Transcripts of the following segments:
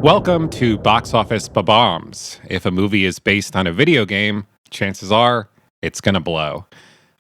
Welcome to Box Office Bob-ombs. If a movie is based on a video game, chances are it's going to blow.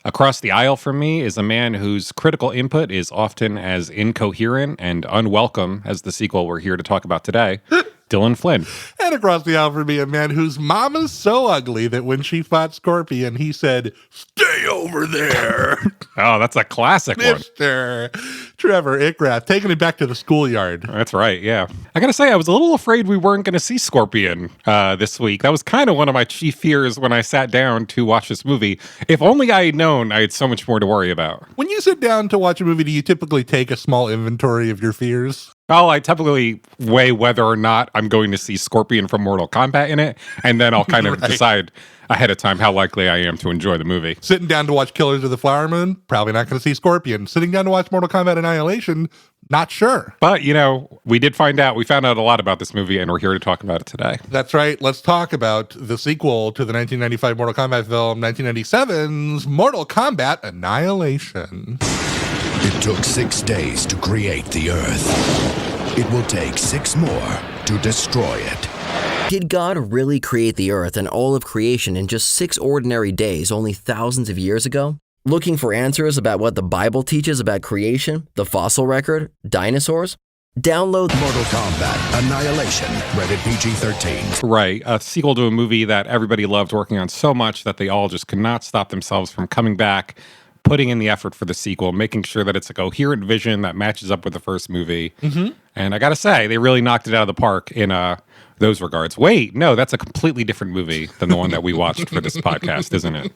Across the aisle from me is a man whose critical input is often as incoherent and unwelcome as the sequel we're here to talk about today, Dillon Flynn. And across the aisle from me, a man whose mom is so ugly that when she fought Scorpion, he said, "Stay over there." Oh, that's a classic one. Mr. Trevor Ickrath, taking it back to the schoolyard. That's right, yeah. I gotta say, I was a little afraid we weren't gonna see Scorpion this week. That was kind of one of my chief fears when I sat down to watch this movie. If only I had known, I had so much more to worry about. When you sit down to watch a movie, do you typically take a small inventory of your fears? Well, I typically weigh whether or not I'm going to see Scorpion from Mortal Kombat in it, and then I'll kind of decide ahead of time how likely I am to enjoy the movie. Sitting down to watch Killers of the Flower Moon, probably not going to see Scorpion. Sitting down to watch Mortal Kombat Annihilation, not sure. But, you know, we found out a lot about this movie, and we're here to talk about it today. That's right. Let's talk about the sequel to the 1995 Mortal Kombat film, 1997's Mortal Kombat Annihilation. It took 6 days to create the Earth. It will take 6 more to destroy it. Did God really create the Earth and all of creation in just 6 ordinary days only thousands of years ago? Looking for answers about what the Bible teaches about creation, the fossil record, dinosaurs? Download Mortal Kombat Annihilation, rated PG-13. Right, a sequel to a movie that everybody loved working on so much that they all just could not stop themselves from coming back, putting in the effort for the sequel, making sure that it's a coherent vision that matches up with the first movie. Mm-hmm. And I gotta say, they really knocked it out of the park in those regards. Wait, no, that's a completely different movie than the one that we watched for this podcast, isn't it?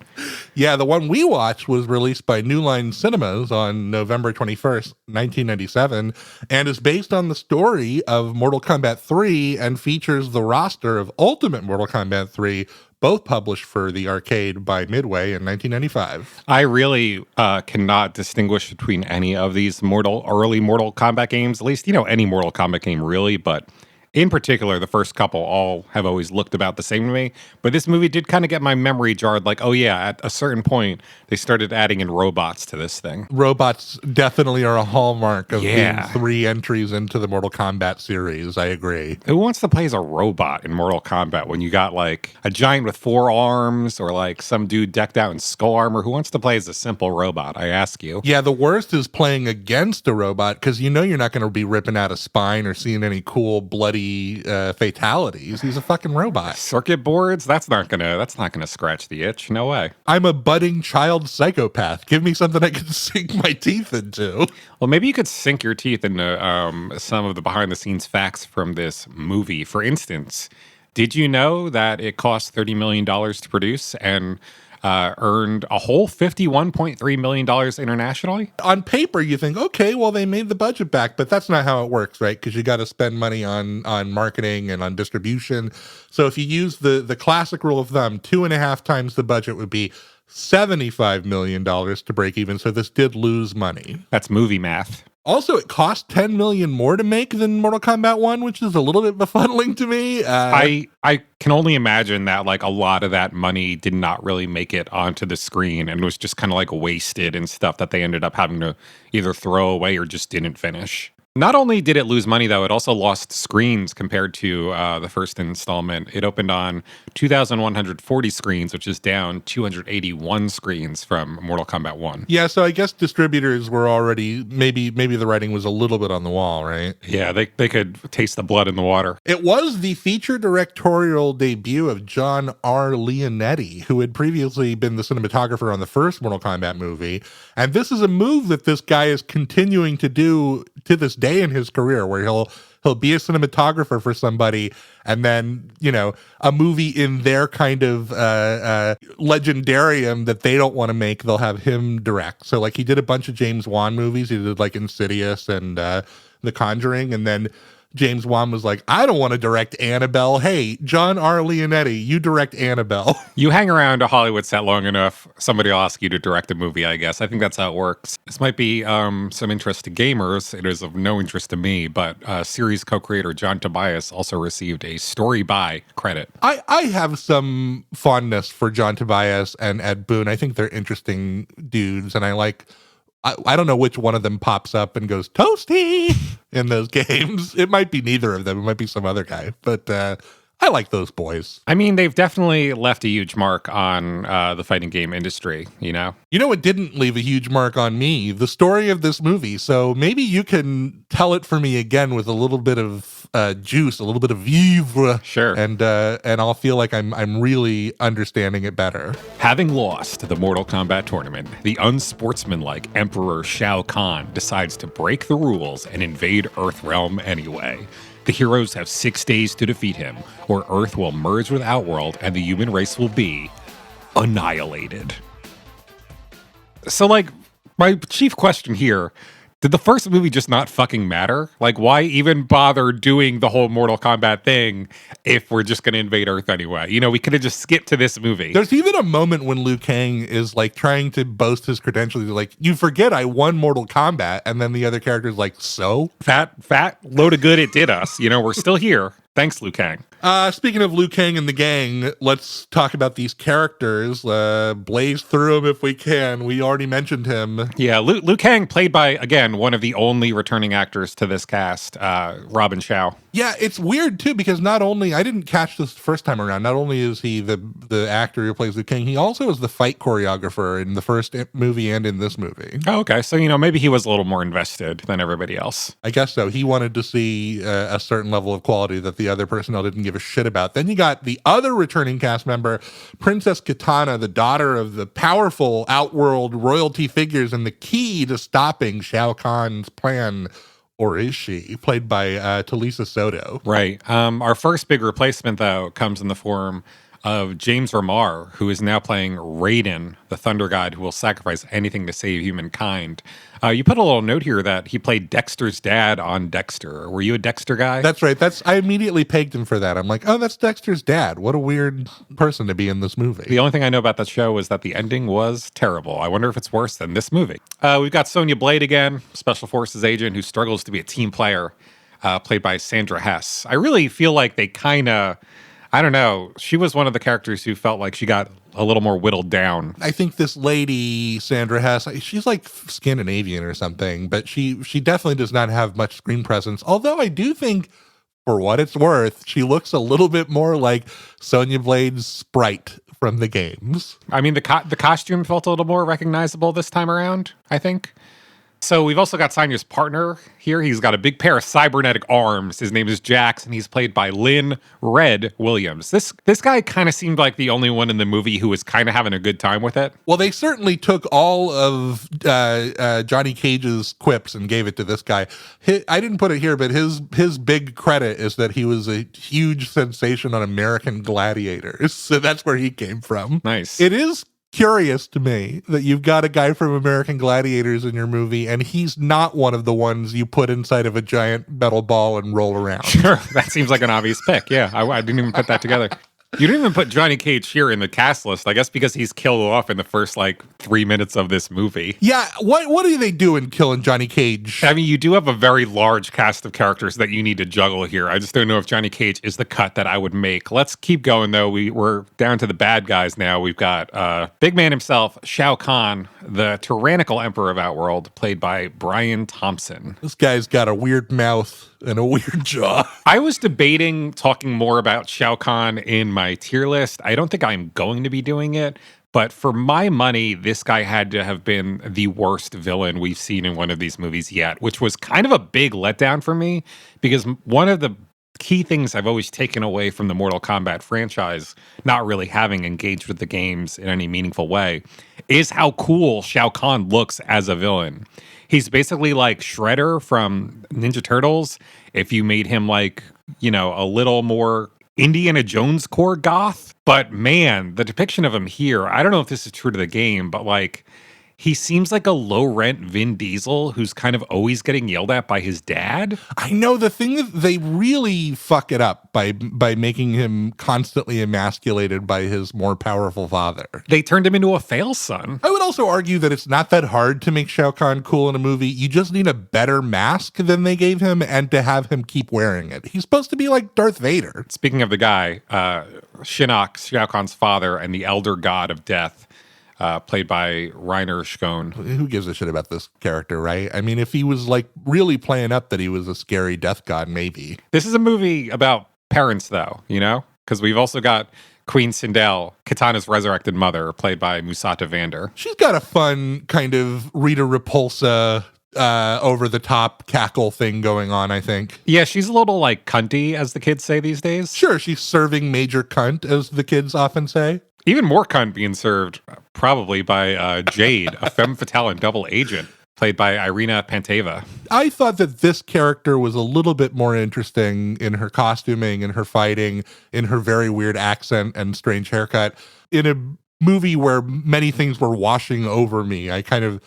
Yeah, the one we watched was released by New Line Cinemas on November 21st, 1997, and is based on the story of Mortal Kombat 3 and features the roster of Ultimate Mortal Kombat 3, both published for the arcade by Midway in 1995. I really cannot distinguish between any of these early Mortal Kombat games, at least, any Mortal Kombat game really, but in particular, the first couple all have always looked about the same to me. But this movie did kind of get my memory jarred. Like, oh yeah, at a certain point, they started adding in robots to this thing. Robots definitely are a hallmark of being 3 entries into the Mortal Kombat series. I agree. Who wants to play as a robot in Mortal Kombat when you got like a giant with 4 arms or like some dude decked out in skull armor? Who wants to play as a simple robot? I ask you. Yeah, the worst is playing against a robot because you're not going to be ripping out a spine or seeing any cool bloody fatalities. He's a fucking robot. Circuit boards? That's not gonna scratch the itch. No way. I'm a budding child psychopath. Give me something I can sink my teeth into. Well, maybe you could sink your teeth into some of the behind the scenes facts from this movie. For instance, did you know that it cost $30 million to produce and earned a whole $51.3 million internationally? On paper, you think, okay, well, they made the budget back, but that's not how it works, right? Because you got to spend money on marketing and on distribution. So if you use the classic rule of thumb, 2.5 times the budget would be $75 million to break even. So this did lose money. That's movie math. Also, it cost $10 million more to make than Mortal Kombat 1, which is a little bit befuddling to me. I can only imagine that like a lot of that money did not really make it onto the screen and was just kind of like wasted and stuff that they ended up having to either throw away or just didn't finish. Not only did it lose money, though, it also lost screens compared to the first installment. It opened on 2,140 screens, which is down 281 screens from Mortal Kombat 1. Yeah, so I guess distributors were already, maybe the writing was a little bit on the wall, right? Yeah, they could taste the blood in the water. It was the feature directorial debut of John R. Leonetti, who had previously been the cinematographer on the first Mortal Kombat movie. And this is a move that this guy is continuing to do to this day in his career, where he'll be a cinematographer for somebody, and then a movie in their kind of legendarium that they don't want to make, they'll have him direct. So like he did a bunch of James Wan movies. He did like Insidious and The Conjuring, and then James Wan was like, I don't want to direct Annabelle. Hey, John R. Leonetti, you direct Annabelle. You hang around a Hollywood set long enough, somebody will ask you to direct a movie, I guess. I think that's how it works. This might be some interest to gamers. It is of no interest to me, but series co-creator John Tobias also received a story by credit. I have some fondness for John Tobias and Ed Boon. I think they're interesting dudes, and I like I don't know which one of them pops up and goes toasty in those games. It might be neither of them. It might be some other guy, but I like those boys. I mean, they've definitely left a huge mark on the fighting game industry, you know? You know what didn't leave a huge mark on me? The story of this movie. So maybe you can tell it for me again with a little bit of juice, a little bit of vivre. Sure. And I'll feel like I'm really understanding it better. Having lost the Mortal Kombat tournament, the unsportsmanlike Emperor Shao Kahn decides to break the rules and invade Earthrealm anyway. The heroes have 6 days to defeat him, or Earth will merge with Outworld and the human race will be annihilated. So, like, my chief question here, did the first movie just not fucking matter? Like, why even bother doing the whole Mortal Kombat thing if we're just going to invade Earth anyway? You know, we could have just skipped to this movie. There's even a moment when Liu Kang is like trying to boast his credentials. He's like, you forget I won Mortal Kombat. And then the other character's like, so? Fat load of good it did us. You know, we're still here. Thanks, Liu Kang. Speaking of Liu Kang and the gang, let's talk about these characters. Blaze through them if we can. We already mentioned him. Yeah, Liu Kang, played by, again, one of the only returning actors to this cast, Robin Shao. Yeah, it's weird, too, because not only, I didn't catch this the first time around, not only is he the actor who plays Liu Kang, he also is the fight choreographer in the first movie and in this movie. Oh, okay. So, you know, maybe he was a little more invested than everybody else. I guess so. He wanted to see a certain level of quality that the other personnel didn't give a shit about. Then you got the other returning cast member, Princess Kitana, the daughter of the powerful Outworld royalty figures and the key to stopping Shao Kahn's plan. Or is she? Played by Talisa Soto. Right. Our first big replacement, though, comes in the form of James Remar, who is now playing Raiden, the Thunder God, who will sacrifice anything to save humankind. You put a little note here that he played Dexter's dad on Dexter. Were you a Dexter guy? That's right. I immediately pegged him for that. I'm like, oh, that's Dexter's dad. What a weird person to be in this movie. The only thing I know about that show is that the ending was terrible. I wonder if it's worse than this movie. We've got Sonya Blade again, Special Forces agent who struggles to be a team player, played by Sandra Hess. I really feel like they kind of, I don't know, she was one of the characters who felt like she got a little more whittled down. I think this lady, Sandra Hess, she's like Scandinavian or something, but she definitely does not have much screen presence. Although I do think, for what it's worth, she looks a little bit more like Sonya Blade's sprite from the games. I mean, the costume felt a little more recognizable this time around, I think. So we've also got Sonya's partner here. He's got a big pair of cybernetic arms. His name is Jax, and he's played by Lynn Red Williams. This guy kind of seemed like the only one in the movie who was kind of having a good time with it. Well, they certainly took all of Johnny Cage's quips and gave it to this guy. I didn't put it here, but his big credit is that he was a huge sensation on American Gladiators. So that's where he came from. Nice. It is curious to me that you've got a guy from American Gladiators in your movie and he's not one of the ones you put inside of a giant metal ball and roll around. Sure, that seems like an obvious pick. Yeah, I didn't even put that together. You didn't even put Johnny Cage here in the cast list, I guess because he's killed off in the first, 3 minutes of this movie. Yeah, what do they do in killing Johnny Cage? I mean, you do have a very large cast of characters that you need to juggle here. I just don't know if Johnny Cage is the cut that I would make. Let's keep going, though. We're down to the bad guys now. We've got big man himself, Shao Kahn, the tyrannical emperor of Outworld, played by Brian Thompson. This guy's got a weird mouth and a weird jaw. I was debating talking more about Shao Kahn in my tier list. I don't think I'm going to be doing it, but for my money, this guy had to have been the worst villain we've seen in one of these movies yet, which was kind of a big letdown for me because one of the key things I've always taken away from the Mortal Kombat franchise, not really having engaged with the games in any meaningful way, is how cool Shao Kahn looks as a villain. He's basically like Shredder from Ninja Turtles if you made him a little more Indiana Jones core goth. But man, the depiction of him here, I don't know if this is true to the game, but he seems like a low-rent Vin Diesel who's kind of always getting yelled at by his dad. I know the thing that they really fuck it up by making him constantly emasculated by his more powerful father. They turned him into a fail son. I would also argue that it's not that hard to make Shao Kahn cool in a movie. You just need a better mask than they gave him and to have him keep wearing it. He's supposed to be like Darth Vader. Speaking of the guy, Shinnok, Shao Kahn's father and the elder god of death, played by Reiner Schone. Who gives a shit about this character, right? I mean, if he was like really playing up that he was a scary death god, maybe. This is a movie about parents, though, you know? Because we've also got Queen Sindel, Katana's resurrected mother, played by Musata Vander. She's got a fun kind of Rita Repulsa over the top cackle thing going on, I think. Yeah, she's a little like cunty, as the kids say these days. Sure, she's serving major cunt, as the kids often say. Even more cunt being served probably by Jade, a femme fatale and double agent, played by Irina Panteva. I thought that this character was a little bit more interesting in her costuming, in her fighting, in her very weird accent and strange haircut. In a movie where many things were washing over me, I kind of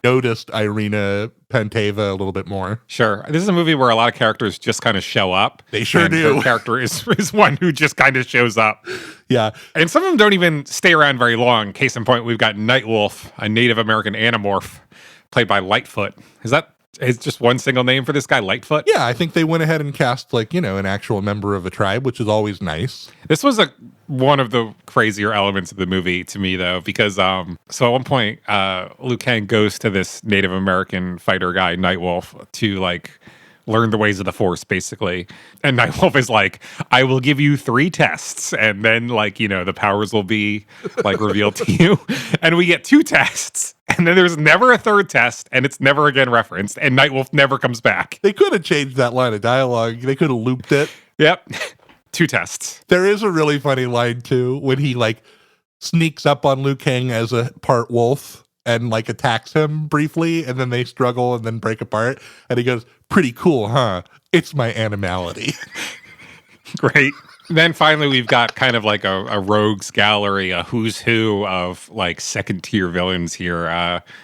noticed Irina Panteva a little bit more. Sure. This is a movie where a lot of characters just kind of show up. They sure do. Her character is one who just kind of shows up. Yeah. And some of them don't even stay around very long. Case in point, we've got Nightwolf, a Native American anamorph, played by Lightfoot. Is just one single name for this guy, Lightfoot? Yeah, I think they went ahead and cast, like, you know, an actual member of a tribe, which is always nice. This was one of the crazier elements of the movie to me, though, because so at one point, Liu Kang goes to this Native American fighter guy, Nightwolf, to like learn the ways of the Force, basically. And Nightwolf is like, I will give you 3 tests, and then, like, you know, the powers will be like revealed to you. And we get 2 tests. And then there's never a 3rd test, and it's never again referenced, and Nightwolf never comes back. They could have changed that line of dialogue. They could have looped it. Yep. 2 tests. There is a really funny line, too, when he, like, sneaks up on Liu Kang as a part wolf and, like, attacks him briefly, and then they struggle and then break apart. And he goes, pretty cool, huh? It's my animality. Great. Then finally, we've got kind of like a rogues gallery, a who's who of like second tier villains here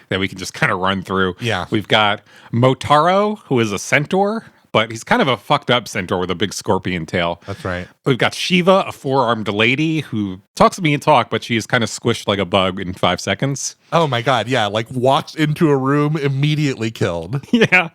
that we can just kind of run through. Yeah. We've got Motaro, who is a centaur, but he's kind of a fucked up centaur with a big scorpion tail. That's right. We've got Shiva, a 4-armed lady who talks to me and talk, but she is kind of squished like a bug in 5 seconds. Oh my God. Yeah. Like walks into a room, immediately killed. Yeah.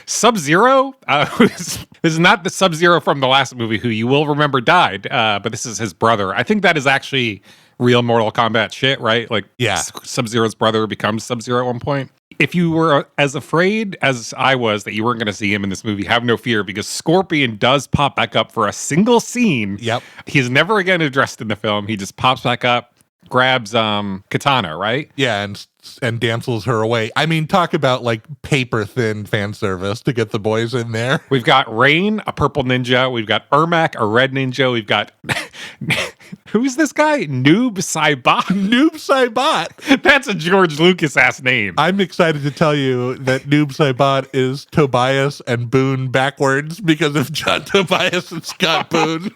Sub-Zero, this is not the Sub-Zero from the last movie who you will remember died, but this is his brother. I think that is actually real Mortal Kombat shit, right? Like, yeah. Sub-Zero's brother becomes Sub-Zero at one point. If you were as afraid as I was that you weren't going to see him in this movie, have no fear, because Scorpion does pop back up for a single scene. Yep. He's never again addressed in the film. He just pops back up, grabs Katana, right? Yeah, and damsels her away. I mean, talk about like paper thin fan service to get the boys in there. We've got Rain, a purple ninja. We've got Ermac, a red ninja. We've got who's this guy? Noob Saibot. Noob Saibot. That's a George Lucas ass name. I'm excited to tell you that Noob Saibot is Tobias and Boone backwards because of John Tobias and Scott Boone.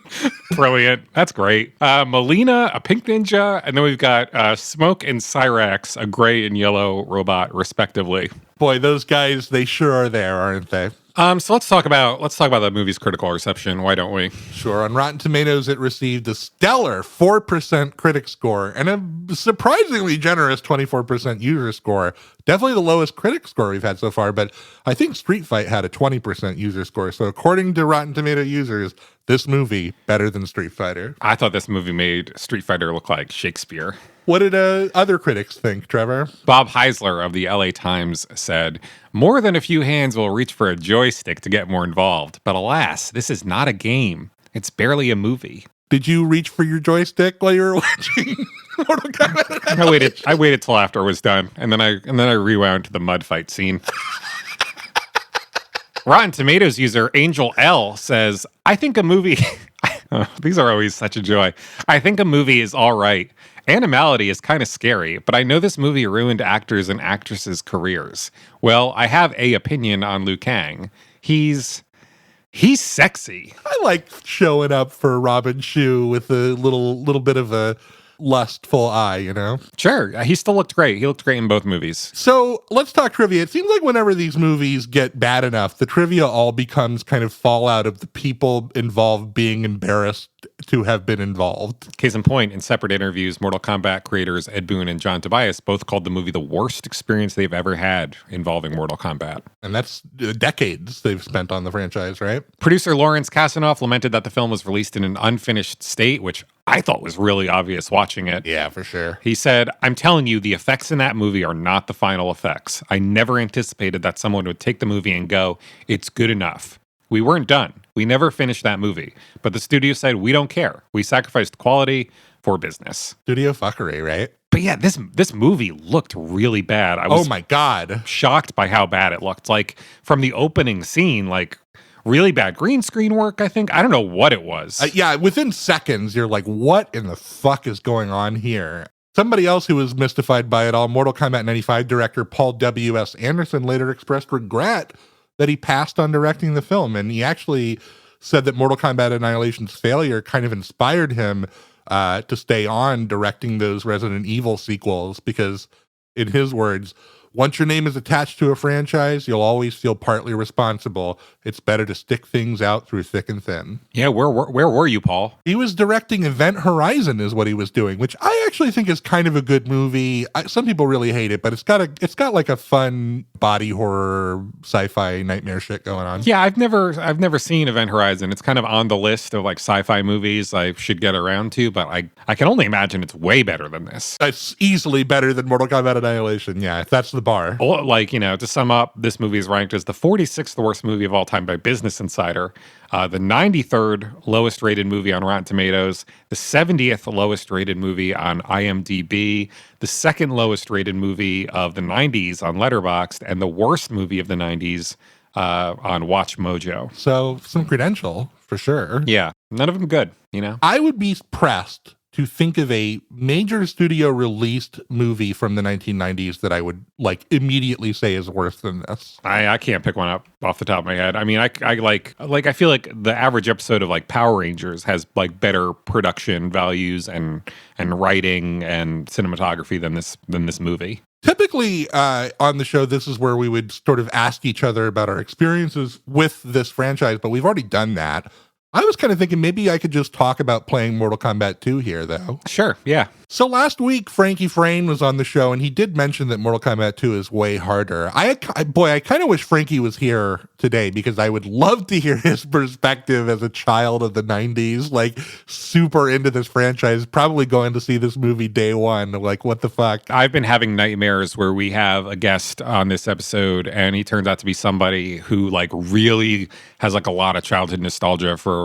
Brilliant. That's great. Melina, a pink ninja, and then we've got Smoke and Cyrax, a gray and yellow robot, respectively. Boy, those guys, they sure are there, aren't they? So let's talk about the movie's critical reception. Why don't we? Sure. On Rotten Tomatoes, it received a stellar 4% critic score and a surprisingly generous 24% user score. Definitely the lowest critic score we've had so far, but I think Street Fight had a 20% user score. So according to Rotten Tomato users, this movie better than Street Fighter. I thought this movie made Street Fighter look like Shakespeare. What did other critics think, Trevor? Bob Heisler of the LA Times said, "More than a few hands will reach for a joystick to get more involved. But alas, this is not a game. It's barely a movie." Did you reach for your joystick while you were watching Mortal Kombat? I waited till after it was done, and then I rewound to the mud fight scene. Rotten Tomatoes user Angel L says, "I think a movie." These are always such a joy. "I think a movie is all right. Animality is kind of scary, but I know this movie ruined actors and actresses' careers. Well, I have a opinion on Liu Kang. He's sexy." I like showing up for Robin Shue with a little bit of a lustful eye, you know? Sure, he still looked great. He looked great in both movies. So let's talk trivia. It seems like whenever these movies get bad enough, the trivia all becomes kind of fallout of the people involved being embarrassed to have been involved. Case in point, in separate interviews, Mortal Kombat creators Ed Boon and John Tobias both called the movie the worst experience they've ever had involving Mortal Kombat. And that's decades they've spent on the franchise, right? Producer Lawrence Kasanoff lamented that the film was released in an unfinished state, which I thought was really obvious watching it. Yeah, for sure. He said, "I'm telling you, the effects in that movie are not the final effects. I never anticipated that someone would take the movie and go, it's good enough. We weren't done. We never finished that movie. But the studio said, we don't care. We sacrificed quality for business." Studio fuckery, right? But yeah, this movie looked really bad. I was Oh my God. shocked by how bad it looked. Like from the opening scene, like really bad green screen work, I think. I don't know what it was. Yeah, within seconds, you're like, what in the fuck is going on here? Somebody else who was mystified by it all, Mortal Kombat 95 director Paul W.S. Anderson later expressed regret that he passed on directing the film. And he actually said that Mortal Kombat Annihilation's failure kind of inspired him to stay on directing those Resident Evil sequels because, in his words, once your name is attached to a franchise, you'll always feel partly responsible. It's better to stick things out through thick and thin. Yeah, where were you, Paul? He was directing Event Horizon is what he was doing, which I actually think is kind of a good movie. Some people really hate it, but it's got like a fun body horror sci-fi nightmare shit going on. Yeah, I've never seen Event Horizon. It's kind of on the list of like sci-fi movies I should get around to, but I can only imagine it's way better than this. It's easily better than Mortal Kombat Annihilation. Yeah, that's the bar. Well, like, to sum up, this movie is ranked as the 46th worst movie of all time by Business Insider, the 93rd lowest rated movie on Rotten Tomatoes, the 70th lowest rated movie on IMDb, the second lowest rated movie of the 90s on Letterboxd, and the worst movie of the 90s on Watch Mojo. So some credential for sure. Yeah, none of them good, I would be pressed to think of a major studio released movie from the 1990s that I would like immediately say is worse than this. I can't pick one up off the top of my head. I mean, I feel like the average episode of like Power Rangers has like better production values and writing and cinematography than this movie. Typically on the show, this is where we would sort of ask each other about our experiences with this franchise, but we've already done that. I was kind of thinking maybe I could just talk about playing Mortal Kombat 2 here, though. Sure, yeah. So last week, Frankie Frayne was on the show, and he did mention that Mortal Kombat 2 is way harder. I kind of wish Frankie was here today because I would love to hear his perspective as a child of the 90s, like super into this franchise, probably going to see this movie day one. Like, what the fuck? I've been having nightmares where we have a guest on this episode, and he turns out to be somebody who like really has like a lot of childhood nostalgia for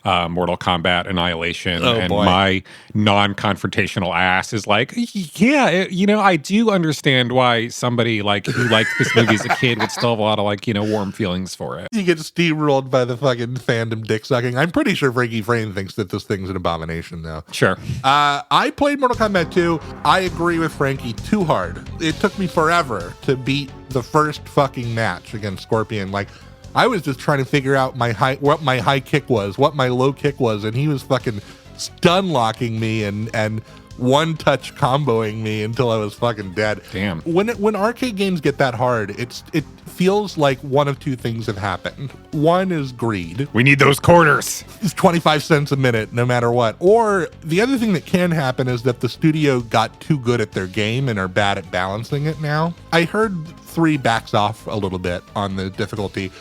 Mortal Kombat Annihilation, and boy. My non-confrontational ass is like, yeah, I do understand why somebody like who liked this movie as a kid would still have a lot of like, warm feelings for it. You get steamrolled by the fucking fandom dick sucking. I'm pretty sure Frankie Frayne thinks that this thing's an abomination, though. Sure. I played Mortal Kombat 2. I agree with Frankie, too hard. It took me forever to beat the first fucking match against Scorpion. Like, I was just trying to figure out what my high kick was, what my low kick was, and he was fucking stun locking me and one touch comboing me until I was fucking dead. Damn. When arcade games get that hard, it feels like one of two things have happened. One is greed. We need those quarters. It's 25 cents a minute, no matter what. Or the other thing that can happen is that the studio got too good at their game and are bad at balancing it now. I heard 3 backs off a little bit on the difficulty.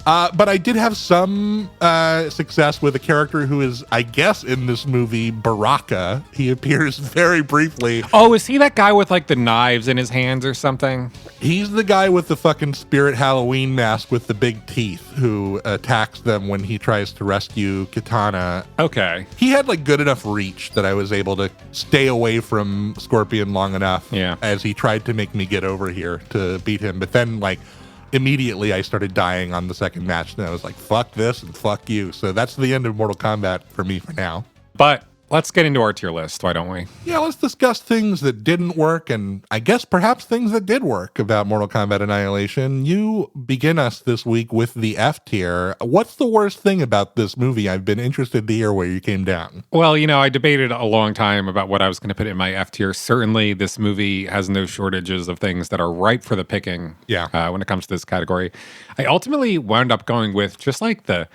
But I did have some success with a character who is, I guess, in this movie, Baraka. He appears very briefly. Oh, is he that guy with like the knives in his hands or something? He's the guy with the fucking Spirit Halloween mask with the big teeth who attacks them when he tries to rescue Kitana. Okay. He had like good enough reach that I was able to stay away from Scorpion long enough as he tried to make me get over here to beat him. But then like immediately I started dying on the second match, and I was like, fuck this and fuck you. So that's the end of Mortal Kombat for me for now. But let's get into our tier list, why don't we? Yeah, let's discuss things that didn't work, and I guess perhaps things that did work about Mortal Kombat Annihilation. You begin us this week with the F tier. What's the worst thing about this movie? I've been interested to hear where you came down. Well, I debated a long time about what I was going to put in my F tier. Certainly, this movie has no shortages of things that are ripe for the picking when it comes to this category. I ultimately wound up going with just like the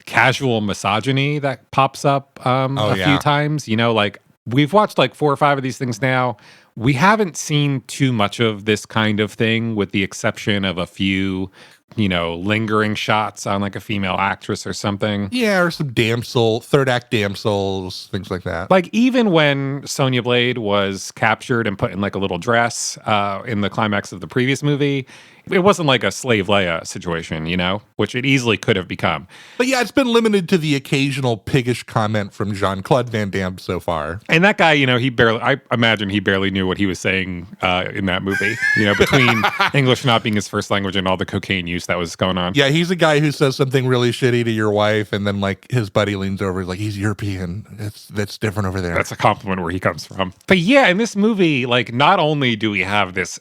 casual misogyny that pops up a few times. Like we've watched like 4 or 5 of these things now. We haven't seen too much of this kind of thing with the exception of a few lingering shots on like a female actress or something. Yeah, or some third act damsels, things like that. Like even when Sonya Blade was captured and put in like a little dress in the climax of the previous movie, it wasn't like a slave Leia situation, which it easily could have become. But yeah, it's been limited to the occasional piggish comment from Jean-Claude Van Damme so far. And that guy, I imagine he barely knew what he was saying in that movie, between English not being his first language and all the cocaine use that was going on. Yeah, he's a guy who says something really shitty to your wife, and then like his buddy leans over, he's like, he's European. That's different over there. That's a compliment where he comes from. But yeah, in this movie, like not only do we have this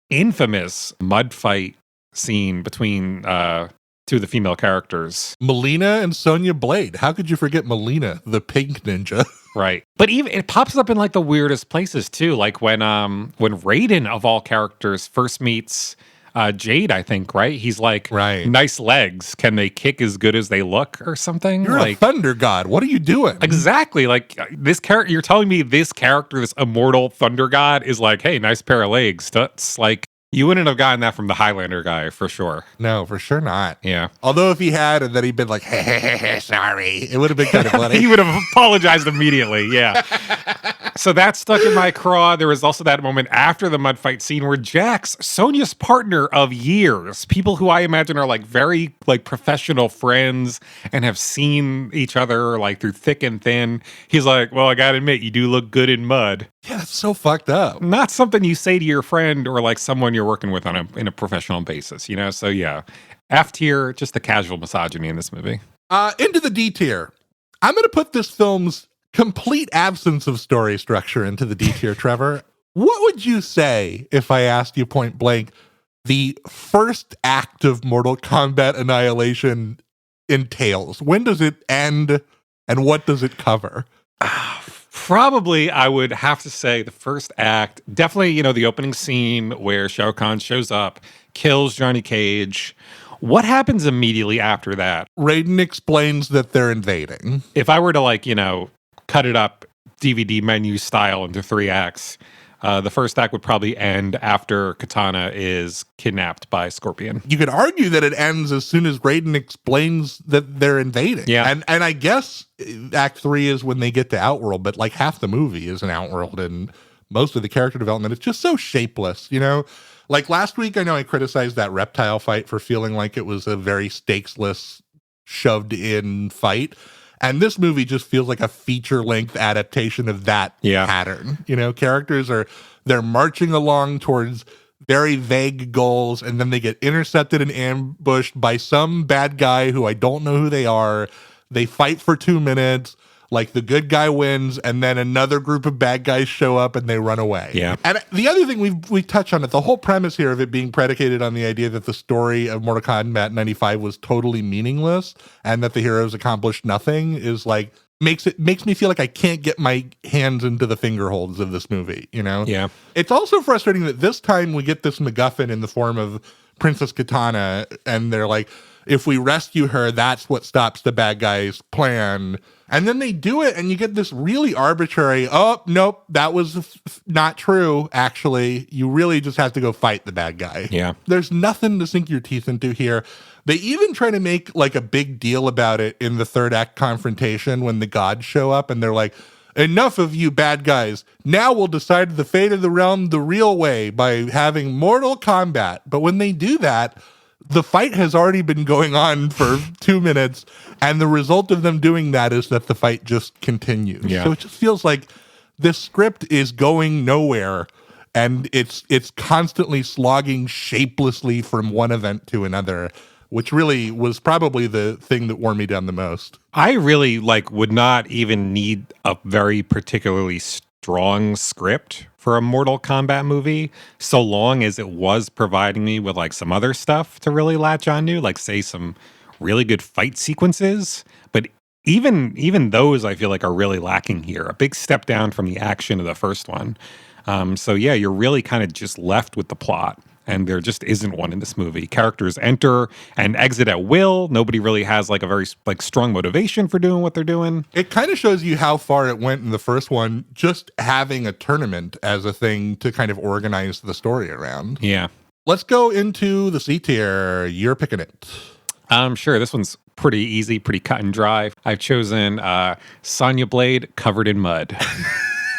infamous mud fight scene between two of the female characters, Melina and Sonya Blade. How could you forget Melina, the pink ninja? Right. But even it pops up in like the weirdest places too, like when Raiden of all characters first meets Jade, I think, right? He's like, right. Nice legs. Can they kick as good as they look or something? You're like, a thunder god. What are you doing? Exactly. Like this character, you're telling me this character, this immortal thunder god is like, hey, nice pair of legs. That's like, you wouldn't have gotten that from the Highlander guy for sure. No, for sure not. Yeah. Although if he had and then he'd been like, hey, sorry, it would have been kind of funny. He would have apologized immediately. Yeah. So that stuck in my craw. There was also that moment after the mud fight scene where Jax, Sonya's partner of years, people who I imagine are like very like professional friends and have seen each other like through thick and thin. He's like, well, I gotta admit, you do look good in mud. Yeah, that's so fucked up. Not something you say to your friend or like someone you're working with in a professional basis, So yeah, F tier, just the casual misogyny in this movie. Into the D tier. I'm going to put this film's complete absence of story structure into the D tier, Trevor. What would you say if I asked you point blank the first act of Mortal Kombat Annihilation entails? When does it end and what does it cover? Probably, I would have to say the first act, definitely, the opening scene where Shao Kahn shows up, kills Johnny Cage. What happens immediately after that? Raiden explains that they're invading. If I were to cut it up DVD menu style into 3 acts, the first act would probably end after Katana is kidnapped by Scorpion. You could argue that it ends as soon as Raiden explains that they're invading. Yeah. And I guess Act 3 is when they get to Outworld, but like half the movie is in Outworld and most of the character development, it's just so shapeless, Like last week, I know I criticized that reptile fight for feeling like it was a very stakesless, shoved in fight. And this movie just feels like a feature-length adaptation of that pattern. Characters they're marching along towards very vague goals, and then they get intercepted and ambushed by some bad guy who I don't know who they are. They fight for 2 minutes, like the good guy wins, and then another group of bad guys show up and they run away. Yeah. And the other thing we touch on it, the whole premise here of it being predicated on the idea that the story of Mortal Kombat 95 was totally meaningless and that the heroes accomplished nothing is like makes me feel like I can't get my hands into the finger holds of this movie, Yeah. It's also frustrating that this time we get this MacGuffin in the form of Princess Katana, and they're like, if we rescue her, that's what stops the bad guy's plan. And then they do it, and you get this really arbitrary, oh, nope, that was not true, actually. You really just have to go fight the bad guy. Yeah. There's nothing to sink your teeth into here. They even try to make like a big deal about it in the third act confrontation when the gods show up, and they're like, enough of you bad guys. Now we'll decide the fate of the realm the real way by having Mortal Kombat. But when they do that, the fight has already been going on for 2 minutes, and the result of them doing that is that the fight just continues. Yeah. So it just feels like this script is going nowhere, and it's constantly slogging shapelessly from one event to another, which really was probably the thing that wore me down the most. I really would not even need a very particularly strong script for a Mortal Kombat movie, so long as it was providing me with some other stuff to really latch onto, like say some really good fight sequences. But even those I feel like are really lacking here. A big step down from the action of the first one. So yeah, you're really kind of just left with the plot. And there just isn't one in this movie. Characters enter and exit at will. Nobody really has a very strong motivation for doing what they're doing. It kind of shows you how far it went in the first one, just having a tournament as a thing to kind of organize the story around. Yeah. Let's go into the C tier. You're picking it. Sure. This one's pretty easy, pretty cut and dry. I've chosen Sonya Blade covered in mud.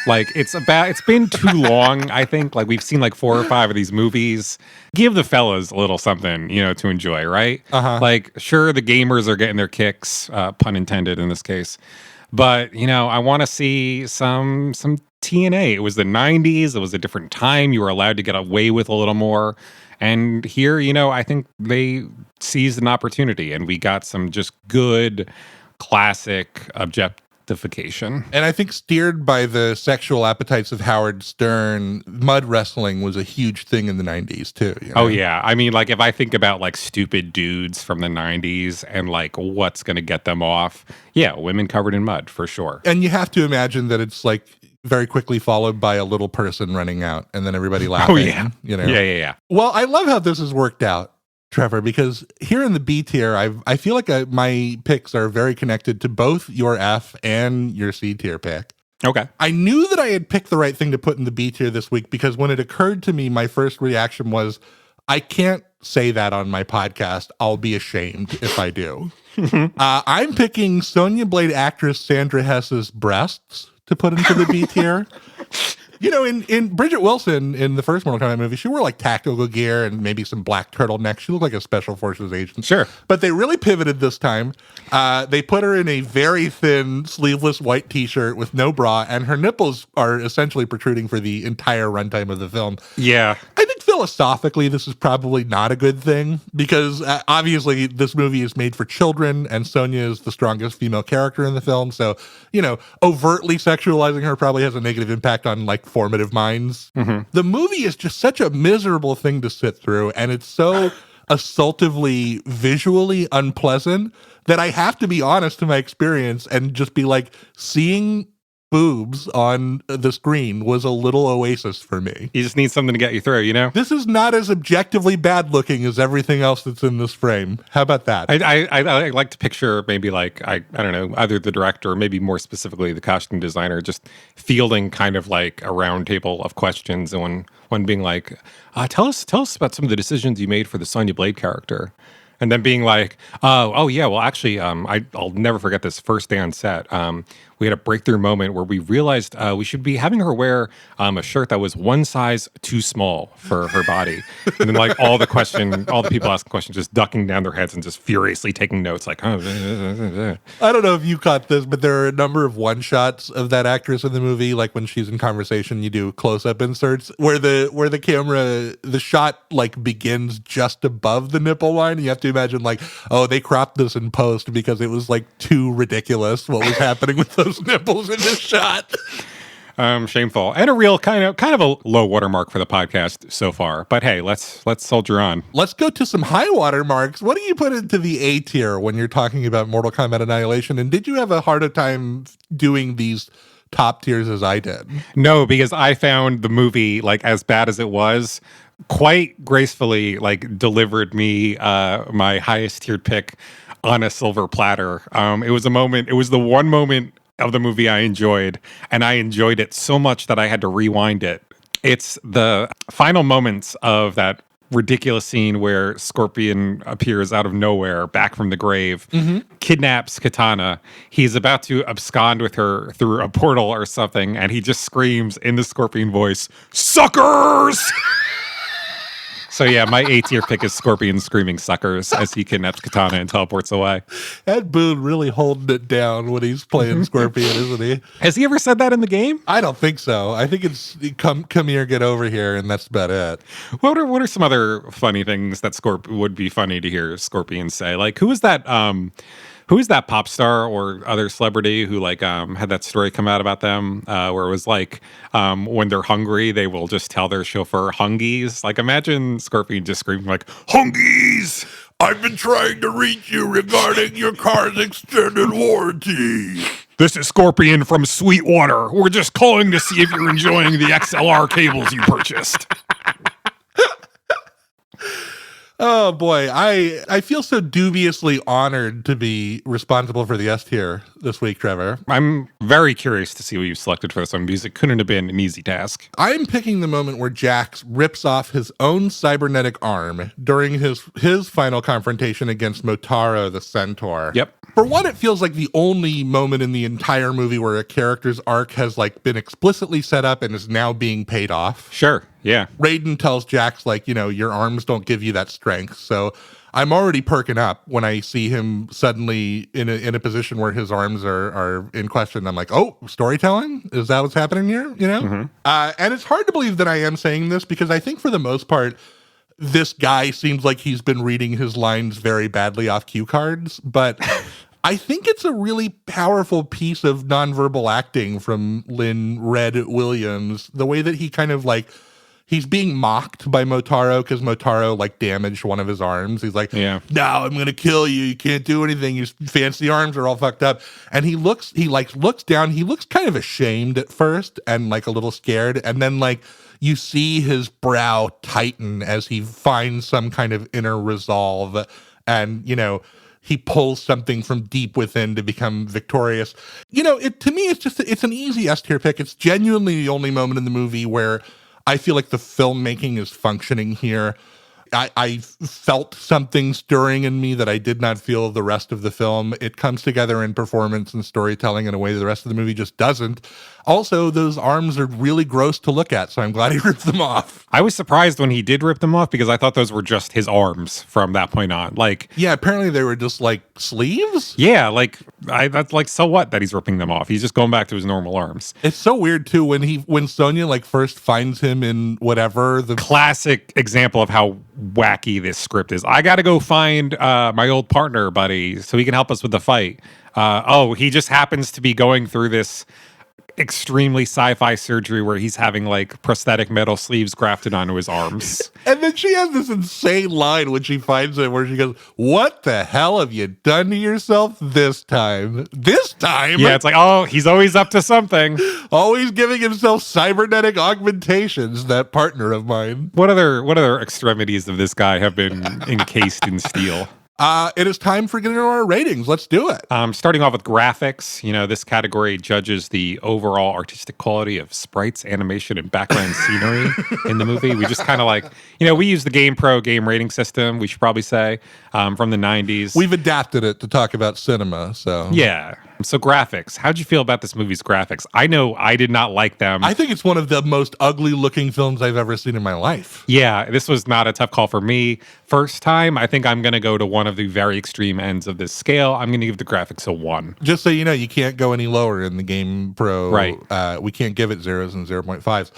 Like it's been too long, I think. Like we've seen like 4 or 5 of these movies. Give the fellas a little something, to enjoy, right? Like, sure, the gamers are getting their kicks, pun intended in this case. But, I want to see some TNA. It was the 90s. It was a different time. You were allowed to get away with a little more. And here, I think they seized an opportunity and we got some just good, classic objectification. And I think steered by the sexual appetites of Howard Stern, mud wrestling was a huge thing in the 90s too. Oh, yeah. I mean, like if I think about like stupid dudes from the 90s and like what's going to get them off, yeah, women covered in mud for sure. And you have to imagine that it's like very quickly followed by a little person running out and then everybody laughing. Oh, yeah. Yeah. Well, I love how this has worked out, Trevor, because here in the B tier, I feel like my picks are very connected to both your F and your C tier pick. Okay. I knew that I had picked the right thing to put in the B tier this week because when it occurred to me, my first reaction was, I can't say that on my podcast. I'll be ashamed if I do. I'm picking Sonya Blade actress Sandra Hess's breasts to put into the B tier. In Bridget Wilson in the first Mortal Kombat movie, she wore like tactical gear and maybe some black turtlenecks. She looked like a special forces agent. Sure. But they really pivoted this time. They put her in a very thin, sleeveless white t-shirt with no bra, and her nipples are essentially protruding for the entire runtime of the film. Yeah. I think philosophically, this is probably not a good thing because obviously this movie is made for children and Sonya is the strongest female character in the film. So, overtly sexualizing her probably has a negative impact on like formative minds. The movie is just such a miserable thing to sit through, and it's so assaultively visually unpleasant that I have to be honest to my experience and just be like, seeing boobs on the screen was a little oasis for me. You just need something to get you through, This is not as objectively bad looking as everything else that's in this frame. How about that? I like to picture maybe like, I don't know, either the director or maybe more specifically the costume designer just fielding kind of like a round table of questions and one being like, tell us about some of the decisions you made for the Sonya Blade character. And then being like, oh yeah, well actually, I'll never forget this first day on set. We had a breakthrough moment where we realized we should be having her wear a shirt that was one size too small for her body. And then like all the people asking questions just ducking down their heads and just furiously taking notes like, oh. I don't know if you caught this, but there are a number of one-shots of that actress in the movie. Like when she's in conversation, you do close-up inserts where the camera, the shot like begins just above the nipple line. And you have to imagine like, oh, they cropped this in post because it was like too ridiculous what was happening with those nipples in this shot. Shameful and a real kind of a low watermark for the podcast so far. But hey, let's soldier on. Let's go to some high water marks. What do you put into the A tier when you're talking about Mortal Kombat Annihilation? And did you have a harder time doing these top tiers as I did? No, because I found the movie, like as bad as it was, quite gracefully like delivered me my highest tiered pick on a silver platter. It was the one moment of the movie I enjoyed, and I enjoyed it so much that I had to rewind it. It's the final moments of that ridiculous scene where Scorpion appears out of nowhere, back from the grave, kidnaps Katana. He's about to abscond with her through a portal or something, and he just screams in the Scorpion voice, "Suckers!" So yeah, my A tier pick is Scorpion screaming "suckers" as he kidnaps Katana and teleports away. Ed Boon really holding it down when he's playing Scorpion, isn't he? Has he ever said that in the game? I don't think so. I think it's come here, get over here, and that's about it. What are some other funny things that would be funny to hear Scorpion say? Like who is that pop star or other celebrity who like had that story come out about them where it was like when they're hungry they will just tell their chauffeur "hungies"? Like imagine Scorpion just screaming like "hungies! I've been trying to reach you regarding your car's extended warranty. This is Scorpion from Sweetwater. We're just calling to see if you're enjoying the XLR cables you purchased." Oh boy, I feel so dubiously honored to be responsible for the S tier this week, Trevor. I'm very curious to see what you selected for this one because it couldn't have been an easy task. I'm picking the moment where Jax rips off his own cybernetic arm during his final confrontation against Motaro the Centaur. Yep. For one, it feels like the only moment in the entire movie where a character's arc has like been explicitly set up and is now being paid off. Sure. Yeah. Raiden tells Jax, like, your arms don't give you that strength. So I'm already perking up when I see him suddenly in a position where his arms are in question. I'm like, oh, storytelling? Is that what's happening here? Mm-hmm. And it's hard to believe that I am saying this because I think for the most part, this guy seems like he's been reading his lines very badly off cue cards, but I think it's a really powerful piece of nonverbal acting from Lynn Red Williams. The way that he kind of like, he's being mocked by Motaro because Motaro like damaged one of his arms. He's like, yeah, no, I'm going to kill you. You can't do anything. Your fancy arms are all fucked up. And he looks down. He looks kind of ashamed at first and like a little scared. And then like, you see his brow tighten as he finds some kind of inner resolve and, he pulls something from deep within to become victorious. To me, it's an easy S tier pick. It's genuinely the only moment in the movie where I feel like the filmmaking is functioning here. I felt something stirring in me that I did not feel the rest of the film. It comes together in performance and storytelling in a way that the rest of the movie just doesn't. Also, those arms are really gross to look at, so I'm glad he ripped them off. I was surprised when he did rip them off because I thought those were just his arms from that point on. Like, yeah, apparently they were just like sleeves. Yeah, that's like, so what that he's ripping them off? He's just going back to his normal arms. It's so weird too when Sonya like first finds him in whatever the classic example of how wacky this script is. I got to go find my old partner, buddy, so he can help us with the fight. He just happens to be going through this extremely sci-fi surgery where he's having like prosthetic metal sleeves grafted onto his arms. And then she has this insane line when she finds him where she goes, what the hell have you done to yourself this time? This time? Yeah, it's like, oh, he's always up to something. Always giving himself cybernetic augmentations, that partner of mine. What other extremities of this guy have been encased in steel? It is time for getting into our ratings. Let's do it. Starting off with graphics, this category judges the overall artistic quality of sprites, animation, and background scenery in the movie. We just kind of like, we use the GamePro game rating system, we should probably say, from the 90s. We've adapted it to talk about cinema, so. Yeah. So graphics, how'd you feel about this movie's graphics? I know I did not like them. I think it's one of the most ugly looking films I've ever seen in my life. Yeah, this was not a tough call for me. First time, I think I'm going to go to one of the very extreme ends of this scale. I'm going to give the graphics a 1. Just so you know, you can't go any lower in the Game Pro. Right. We can't give it 0s and 0.5s.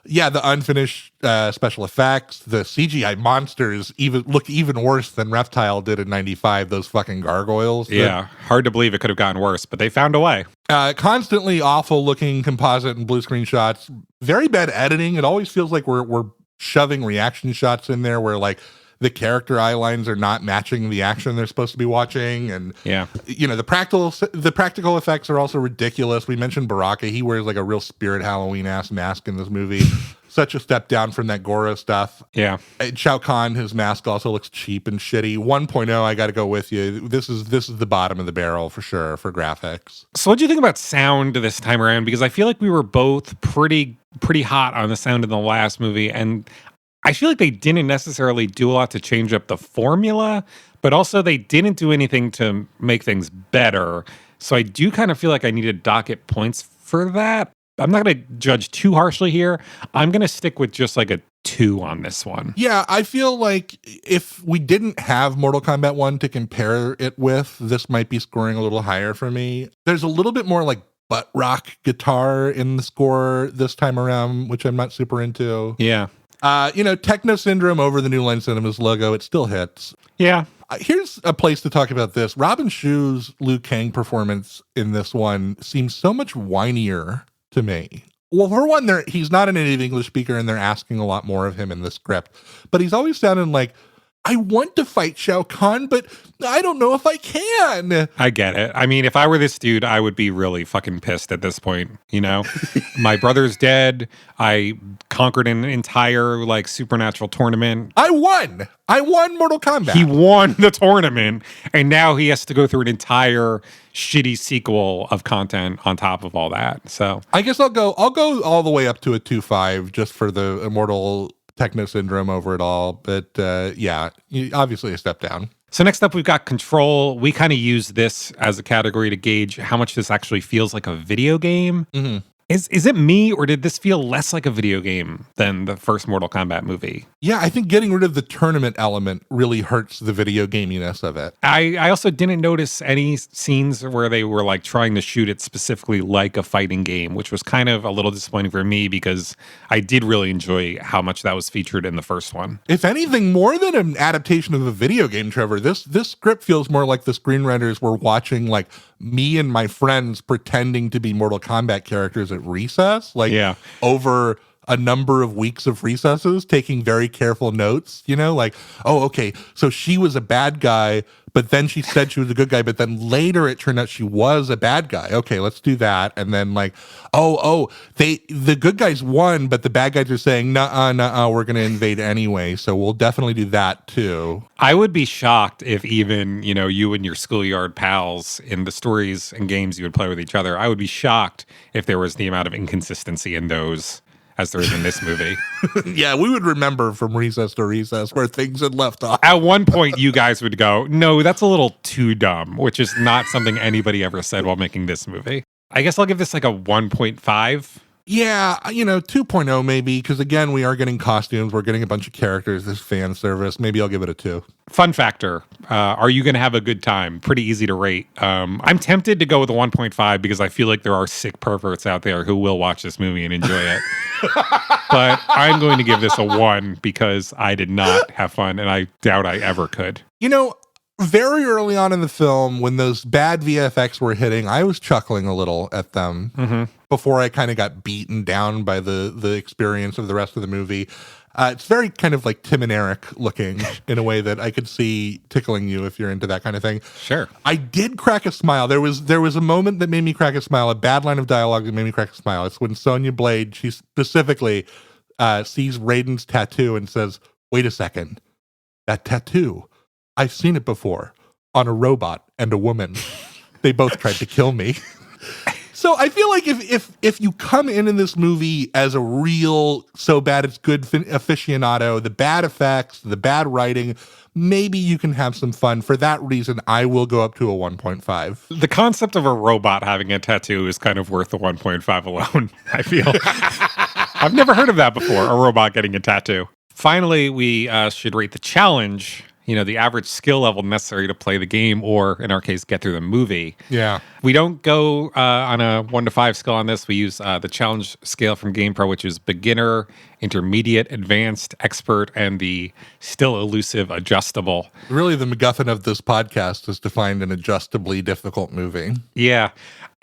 Yeah, the unfinished special effects, the CGI monsters look even worse than Reptile did in 95, those fucking gargoyles. Yeah, hard to believe it could have gotten worse, but they found a way. Constantly awful looking composite and blue screen shots. Very bad editing. It always feels like we're shoving reaction shots in there where like the character eye lines are not matching the action they're supposed to be watching. And yeah, the practical effects are also ridiculous. We mentioned Baraka. He wears like a real Spirit Halloween ass mask in this movie. Such a step down from that Goro stuff. Yeah. Shao Kahn, his mask also looks cheap and shitty. 1.0, I got to go with you. This is the bottom of the barrel for sure for graphics. So what do you think about sound this time around? Because I feel like we were both pretty hot on the sound in the last movie, and I feel like they didn't necessarily do a lot to change up the formula, but also they didn't do anything to make things better. So I do kind of feel like I needed docket points for that. I'm not going to judge too harshly here. I'm going to stick with just like a 2 on this one. Yeah, I feel like if we didn't have Mortal Kombat 1 to compare it with, this might be scoring a little higher for me. There's a little bit more like butt rock guitar in the score this time around, which I'm not super into. Yeah. Techno Syndrome over the New Line Cinemas logo, it still hits. Yeah. Here's a place to talk about this. Robin Shu's Liu Kang performance in this one seems so much whinier to me. Well, for one, he's not a native English speaker, and they're asking a lot more of him in the script. But he's always sounding like I want to fight Shao Kahn, but I don't know if I can. I get it. I mean, if I were this dude, I would be really fucking pissed at this point, you know? My brother's dead. I conquered an entire, like, supernatural tournament. I won Mortal Kombat. He won the tournament, and now he has to go through an entire shitty sequel of content on top of all that. So I guess I'll go all the way up to a 2.5 just for the immortal techno syndrome over it all. But yeah, obviously a step down. So next up, we've got Control. We kind of use this as a category to gauge how much this actually feels like a video game. Mm-hmm. Is it me, or did this feel less like a video game than the first Mortal Kombat movie? Yeah, I think getting rid of the tournament element really hurts the video gaminess of it. I also didn't notice any scenes where they were like trying to shoot it specifically like a fighting game, which was kind of a little disappointing for me because I did really enjoy how much that was featured in the first one. If anything, more than an adaptation of a video game, Trevor, this script feels more like the screenwriters were watching like me and my friends pretending to be Mortal Kombat characters at recess, like over a number of weeks of recesses, taking very careful notes, you know, like, oh, okay, so she was a bad guy, but then she said she was a good guy, but then later it turned out she was a bad guy. Okay, let's do that. And then like, the good guys won, but the bad guys are saying, nuh-uh, we're going to invade anyway. So we'll definitely do that too. I would be shocked if even, you know, you and your schoolyard pals in the stories and games you would play with each other, I would be shocked if there was the amount of inconsistency in those as there is in this movie. Yeah, we would remember from recess to recess where things had left off. At one point, you guys would go, no, that's a little too dumb, which is not something anybody ever said while making this movie. I guess I'll give this like a 1.5. Yeah, 2.0 maybe, because again, we are getting costumes, we're getting a bunch of characters, this fan service. Maybe I'll give it a 2. Fun factor, are you going to have a good time? Pretty easy to rate. I'm tempted to go with a 1.5 because I feel like there are sick perverts out there who will watch this movie and enjoy it. But I'm going to give this a 1 because I did not have fun, and I doubt I ever could. Very early on in the film, when those bad VFX were hitting, I was chuckling a little at them before I kind of got beaten down by the experience of the rest of the movie. It's very kind of like Tim and Eric looking in a way that I could see tickling you if you're into that kind of thing. Sure. I did crack a smile. There was a moment that made me crack a smile, a bad line of dialogue that made me crack a smile. It's when Sonya Blade, she specifically sees Raiden's tattoo and says, wait a second, that tattoo, I've seen it before on a robot and a woman. They both tried to kill me. So I feel like if you come in this movie as a real so bad it's good aficionado, the bad effects, the bad writing, maybe you can have some fun. For that reason, I will go up to a 1.5. The concept of a robot having a tattoo is kind of worth the 1.5 alone, I feel. I've never heard of that before, a robot getting a tattoo. Finally, we should rate the challenge, the average skill level necessary to play the game, or in our case, get through the movie. Yeah. We don't go on a 1 to 5 scale on this. We use the challenge scale from GamePro, which is beginner, intermediate, advanced, expert, and the still elusive adjustable. Really, the MacGuffin of this podcast is to find an adjustably difficult movie. Yeah.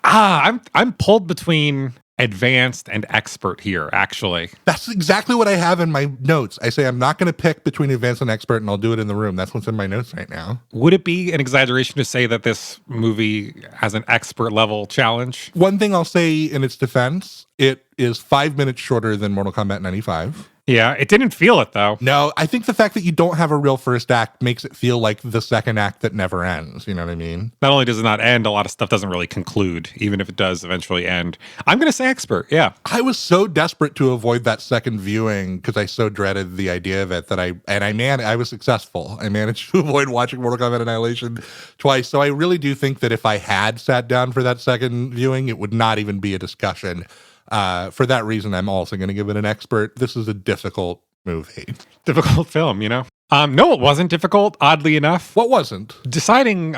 I'm pulled between advanced and expert here, actually. That's exactly what I have in my notes. I say I'm not going to pick between advanced and expert, and I'll do it in the room. That's what's in my notes right now. Would it be an exaggeration to say that this movie has an expert level challenge? One thing I'll say in its defense, it is 5 minutes shorter than Mortal Kombat 95. Yeah, it didn't feel it, though. No, I think the fact that you don't have a real first act makes it feel like the second act that never ends. You know what I mean? Not only does it not end, a lot of stuff doesn't really conclude, even if it does eventually end. I'm going to say expert, yeah. I was so desperate to avoid that second viewing because I so dreaded the idea of it that I was successful. I managed to avoid watching Mortal Kombat Annihilation twice. So I really do think that if I had sat down for that second viewing, it would not even be a discussion. For that reason, I'm also going to give it an expert. This is a difficult movie. Difficult film, No, it wasn't difficult, oddly enough. What wasn't? Deciding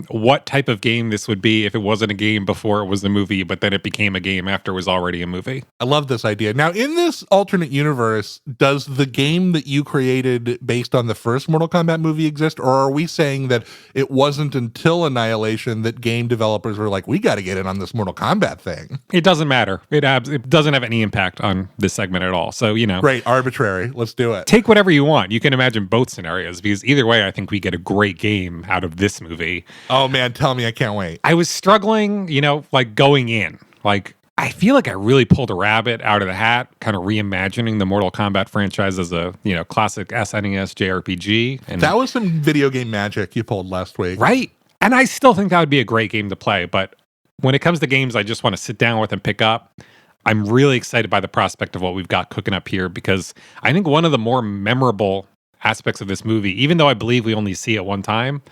what type of game this would be if it wasn't a game before it was a movie, but then it became a game after it was already a movie. I love this idea. Now, in this alternate universe, does the game that you created based on the first Mortal Kombat movie exist? Or are we saying that it wasn't until Annihilation that game developers were like, we got to get in on this Mortal Kombat thing? It doesn't matter. It doesn't have any impact on this segment at all. So, Great, arbitrary. Let's do it. Take whatever you want. You can imagine both scenarios, because either way, I think we get a great game out of this movie. Oh man, tell me, I can't wait. I was struggling, like going in. Like, I feel like I really pulled a rabbit out of the hat, kind of reimagining the Mortal Kombat franchise as a, classic SNES JRPG. And that was some video game magic you pulled last week. Right. And I still think that would be a great game to play. But when it comes to games I just want to sit down with and pick up, I'm really excited by the prospect of what we've got cooking up here, because I think one of the more memorable aspects of this movie, even though I believe we only see it one time,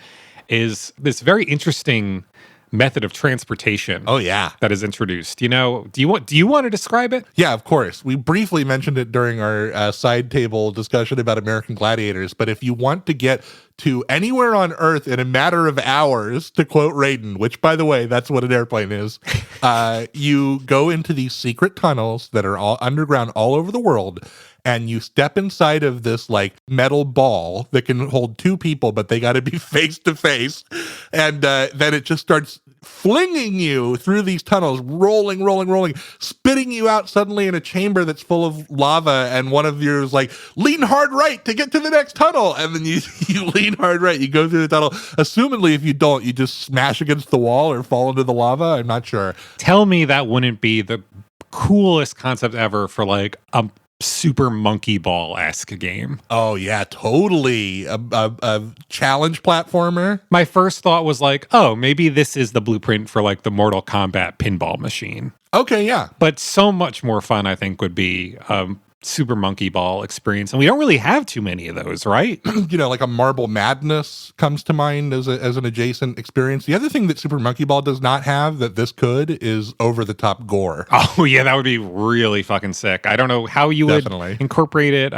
is this very interesting method of transportation. Oh yeah, that is introduced. Do you want to describe it? Yeah, of course. We briefly mentioned it during our side table discussion about American Gladiators, but if you want to get to anywhere on Earth in a matter of hours, to quote Raiden, which by the way, that's what an airplane is, you go into these secret tunnels that are all underground all over the world, and you step inside of this like metal ball that can hold two people, but they got to be face to face. And then it just starts flinging you through these tunnels, rolling, spitting you out suddenly in a chamber that's full of lava. And one of yours like, lean hard right to get to the next tunnel. And then you lean hard right, you go through the tunnel. Assumedly, if you don't, you just smash against the wall or fall into the lava. I'm not sure. Tell me that wouldn't be the coolest concept ever for like a Super Monkey Ball-esque game. Oh yeah, totally. A challenge platformer. My first thought was like, oh, maybe this is the blueprint for like the Mortal Kombat pinball machine. Okay, yeah. But so much more fun, I think, would be Super Monkey Ball experience. And we don't really have too many of those, right? Like a Marble Madness comes to mind as an adjacent experience. The other thing that Super Monkey Ball does not have that this could is over-the-top gore. Oh, yeah, that would be really fucking sick. I don't know how you would incorporate it.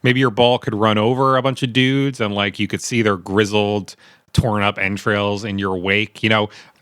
Maybe your ball could run over a bunch of dudes and like you could see their grizzled, torn up entrails in your wake.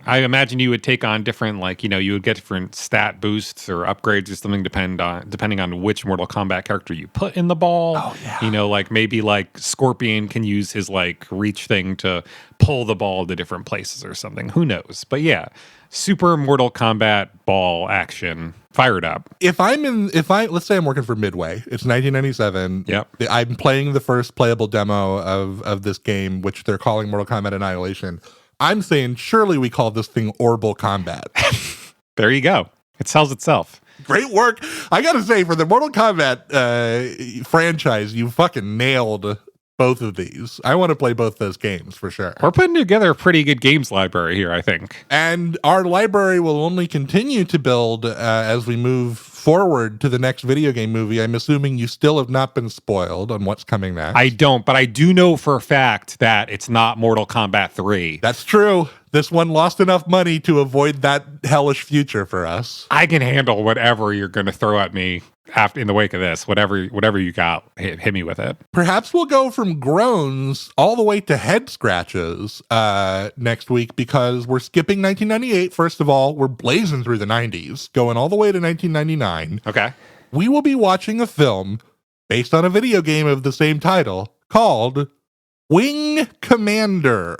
I imagine you would take on different, you would get different stat boosts or upgrades or something depending on which Mortal Kombat character you put in the ball. Oh, yeah. Maybe Scorpion can use his reach thing to pull the ball to different places or something. Who knows? But yeah, Super Mortal Kombat ball action. Fired up. Let's say I'm working for Midway. It's 1997. Yep. I'm playing the first playable demo of this game, which they're calling Mortal Kombat Annihilation. I'm saying, surely we call this thing Orbital Combat. There you go. It sells itself. Great work. I got to say, for the Mortal Kombat franchise, you fucking nailed both of these. I want to play both those games for sure. We're putting together a pretty good games library here, I think. And our library will only continue to build as we move forward to the next video game movie. I'm assuming you still have not been spoiled on what's coming next. I don't, but I do know for a fact that it's not Mortal Kombat 3. That's true. This one lost enough money to avoid that hellish future for us. I can handle whatever you're going to throw at me in the wake of this. Whatever you got, hit me with it. Perhaps we'll go from groans all the way to head scratches next week, because we're skipping 1998. First of all, we're blazing through the 90s, going all the way to 1999. Okay. We will be watching a film based on a video game of the same title called Wing Commander.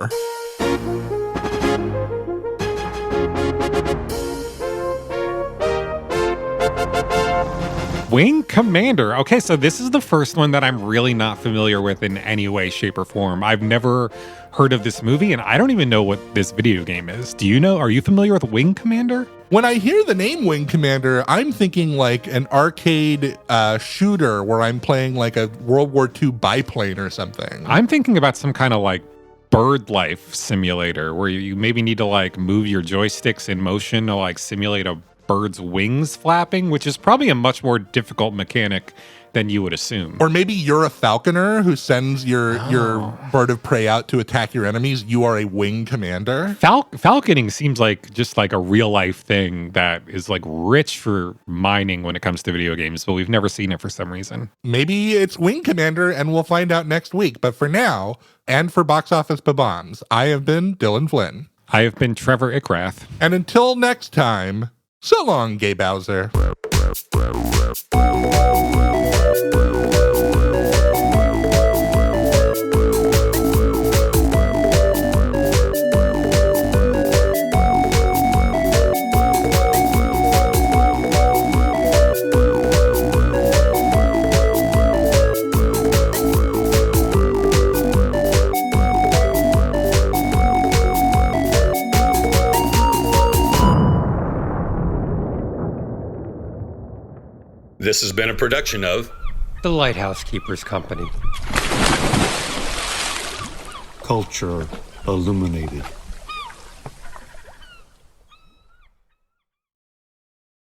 Wing Commander. Okay, so this is the first one that I'm really not familiar with in any way, shape, or form. I've never heard of this movie, and I don't even know what this video game is. Do you know? Are you familiar with Wing Commander? When I hear the name Wing Commander, I'm thinking like an arcade shooter where I'm playing like a World War II biplane or something. I'm thinking about some kind of like bird life simulator where you maybe need to move your joysticks in motion to simulate a bird's wings flapping, which is probably a much more difficult mechanic than you would assume. Or maybe you're a falconer who sends your bird of prey out to attack your enemies. You are a wing commander. Falconing seems like just like a real life thing that is rich for mining when it comes to video games, but we've never seen it for some reason. Maybe it's Wing Commander, and we'll find out next week. But for now, and for Box Office Bob-ombs, I have been Dillon Flynn. I have been Trevor Ickrath. And until next time, so long, Gay Bowser. This has been a production of The Lighthouse Keepers Company. Culture illuminated.